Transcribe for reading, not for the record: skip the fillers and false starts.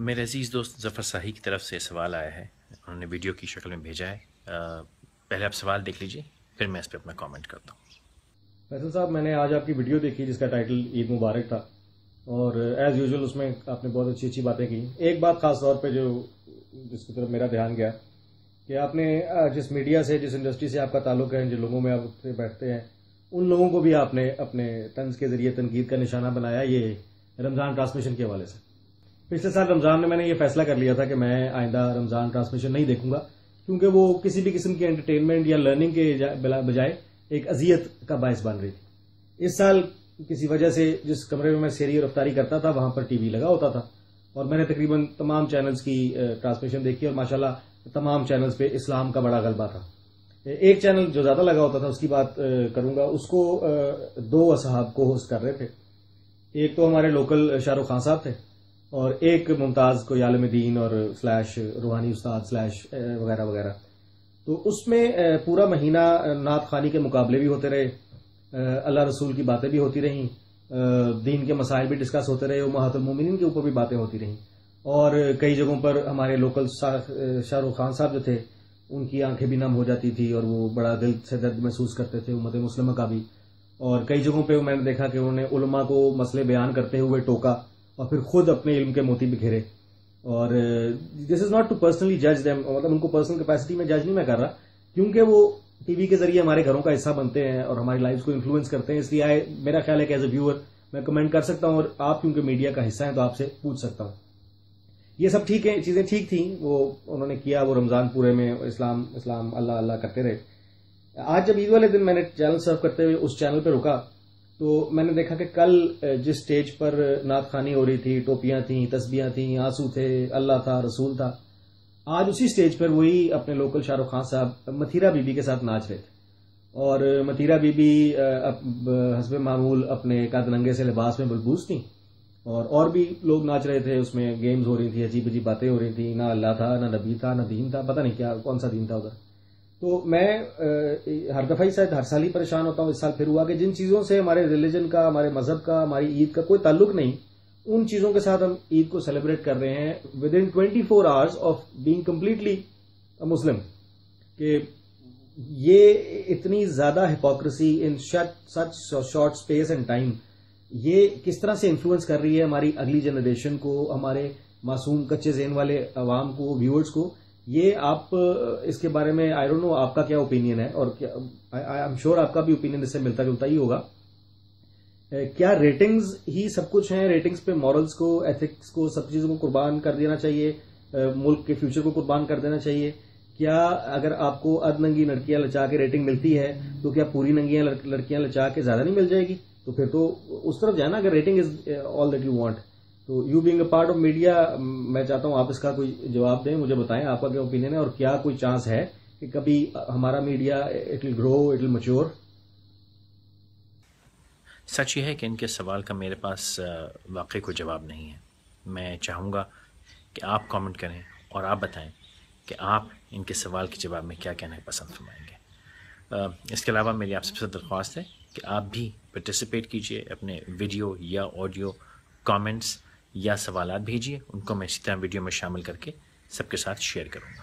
میرے عزیز دوست ظفر صاحی کی طرف سے سوال آیا ہے، انہوں نے ویڈیو کی شکل میں بھیجا ہے۔ پہلے آپ سوال دیکھ لیجئے، پھر میں اس پہ اپنا کامنٹ کرتا ہوں۔ فیصل صاحب، میں نے آج آپ کی ویڈیو دیکھی جس کا ٹائٹل عید مبارک تھا، اور ایز یوزول اس میں آپ نے بہت اچھی باتیں کی۔ ایک بات خاص طور پہ جس کی طرف میرا دھیان گیا کہ آپ نے جس میڈیا سے، جس انڈسٹری سے آپ کا تعلق ہے، جن لوگوں میں آپ سے بیٹھتے ہیں، ان لوگوں کو بھی آپ نے اپنے طنز کے ذریعے تنقید کا نشانہ بنایا، یہ رمضان ٹرانسمیشن کے حوالے سے۔ پچھلے سال رمضان میں نے یہ فیصلہ کر لیا تھا کہ میں آئندہ رمضان ٹرانسمیشن نہیں دیکھوں گا، کیونکہ وہ کسی بھی قسم کی انٹرٹینمنٹ یا لرننگ کے بجائے ایک اذیت کا باعث بن رہی تھی۔ اس سال کسی وجہ سے جس کمرے میں سیری اور افطاری کرتا تھا وہاں پر ٹی وی لگا ہوتا تھا، اور میں نے تقریباً تمام چینلز کی ٹرانسمیشن دیکھی، اور ماشاءاللہ تمام چینلز پہ اسلام کا بڑا غلبہ تھا۔ ایک چینل جو زیادہ لگا ہوتا تھا، اس کی بات کروں گا، اس کو دو اصحاب کو ہوسٹ کر رہے تھے۔ ایک تو ہمارے لوکل شاہ رخ خان صاحب تھے، اور ایک ممتاز کوئی عالم دین اور سلیش روحانی استاد سلیش وغیرہ وغیرہ۔ تو اس میں پورا مہینہ نعت خوانی کے مقابلے بھی ہوتے رہے، اللہ رسول کی باتیں بھی ہوتی رہیں، دین کے مسائل بھی ڈسکس ہوتے رہے، امہات المومنین کے اوپر بھی باتیں ہوتی رہیں، اور کئی جگہوں پر ہمارے لوکل شاہ رخ خان صاحب جو تھے ان کی آنکھیں بھی نم ہو جاتی تھی، اور وہ بڑا دل سے درد محسوس کرتے تھے امت مسلمہ کا بھی۔ اور کئی جگہوں پہ میں نے دیکھا کہ انہوں نے علماء کو مسئلے بیان کرتے ہوئے ٹوکا، اور پھر خود اپنے علم کے موتی بکھیرے۔ اور دس از ناٹ ٹو پرسنلی جج دیم، مطلب ان کو پرسنل کیپیسٹی میں جج نہیں میں کر رہا، کیونکہ وہ ٹی وی کے ذریعے ہمارے گھروں کا حصہ بنتے ہیں اور ہماری لائفز کو انفلوئنس کرتے ہیں، اس لیے میرا خیال ہے کہ ایز اے ویور میں کمنٹ کر سکتا ہوں، اور آپ کیونکہ میڈیا کا حصہ ہیں تو آپ سے پوچھ سکتا ہوں۔ یہ سب ٹھیک ہے، چیزیں ٹھیک تھیں، وہ انہوں نے کیا، وہ رمضان پورے میں اسلام اسلام اللہ اللہ کرتے رہے۔ آج جب عید والے دن میں نے چینل سرو کرتے ہوئے اس چینل پہ رکا، تو میں نے دیکھا کہ کل جس سٹیج پر نعت خوانی ہو رہی تھی، ٹوپیاں تھیں، تسبیحاں تھیں، آنسو تھے، اللہ تھا، رسول تھا، آج اسی سٹیج پر وہی اپنے لوکل شاہ رخ خان صاحب متھیرا بی بی کے ساتھ ناچ رہے تھے، اور متھیرا بی بی حسب معمول اپنے قد ننگے سے لباس میں ملبوس تھیں، اور بھی لوگ ناچ رہے تھے، اس میں گیمز ہو رہی تھیں، عجیب عجیب باتیں ہو رہی تھیں، نہ اللہ تھا، نہ نبی تھا، نہ دین تھا، پتہ نہیں کیا کون سا دین تھا ادھر۔ تو میں ہر دفعہ ہی شاید ہر سال ہی پریشان ہوتا ہوں، اس سال پھر ہوا کہ جن چیزوں سے ہمارے ریلیجن کا، ہمارے مذہب کا، ہماری عید کا کوئی تعلق نہیں، ان چیزوں کے ساتھ ہم عید کو سیلیبریٹ کر رہے ہیں with in 24 hours of being completely Muslim. کہ یہ اتنی زیادہ hypocrisy in such short space and time, یہ کس طرح سے انفلوئنس کر رہی ہے ہماری اگلی جنریشن کو، ہمارے معصوم کچے ذہن والے عوام کو، ویورز کو۔ یہ آپ اس کے بارے میں آئی ڈونٹ نو آپ کا کیا اوپینین ہے، اور آئی ایم شیور آپ کا بھی اوپینین اس سے ملتا جلتا ہی ہوگا۔ کیا ریٹنگز ہی سب کچھ ہیں؟ ریٹنگز پہ مورلز کو، ایتھکس کو، سب چیزوں کو قربان کر دینا چاہیے؟ ملک کے فیوچر کو قربان کر دینا چاہیے؟ کیا اگر آپ کو اد ننگی لڑکیاں لچا کے ریٹنگ ملتی ہے تو کیا پوری ننگیاں لڑکیاں لچا کے زیادہ نہیں مل جائے گی؟ تو پھر تو اس طرف جائے نا، اگر rating is all that you want. تو you being a part of media, میں چاہتا ہوں آپ اس کا کوئی جواب دیں، مجھے بتائیں آپ کا کیا اوپینین ہے، اور کیا کوئی چانس ہے کہ کبھی ہمارا media it will grow, it will mature? سچ یہ ہے کہ ان کے سوال کا میرے پاس واقعی کوئی جواب نہیں ہے۔ میں چاہوں گا کہ آپ کامنٹ کریں اور آپ بتائیں کہ آپ ان کے سوال کے جواب میں کیا کہنا پسند فرمائیں گے۔ اس کے علاوہ میری آپ سے درخواست ہے کہ آپ بھی پارٹیسپیٹ کیجئے، اپنے ویڈیو یا آڈیو کامنٹس یا سوالات بھیجیے، ان کو میں اسی طرح ویڈیو میں شامل کر کے سب کے ساتھ شیئر کروں گا۔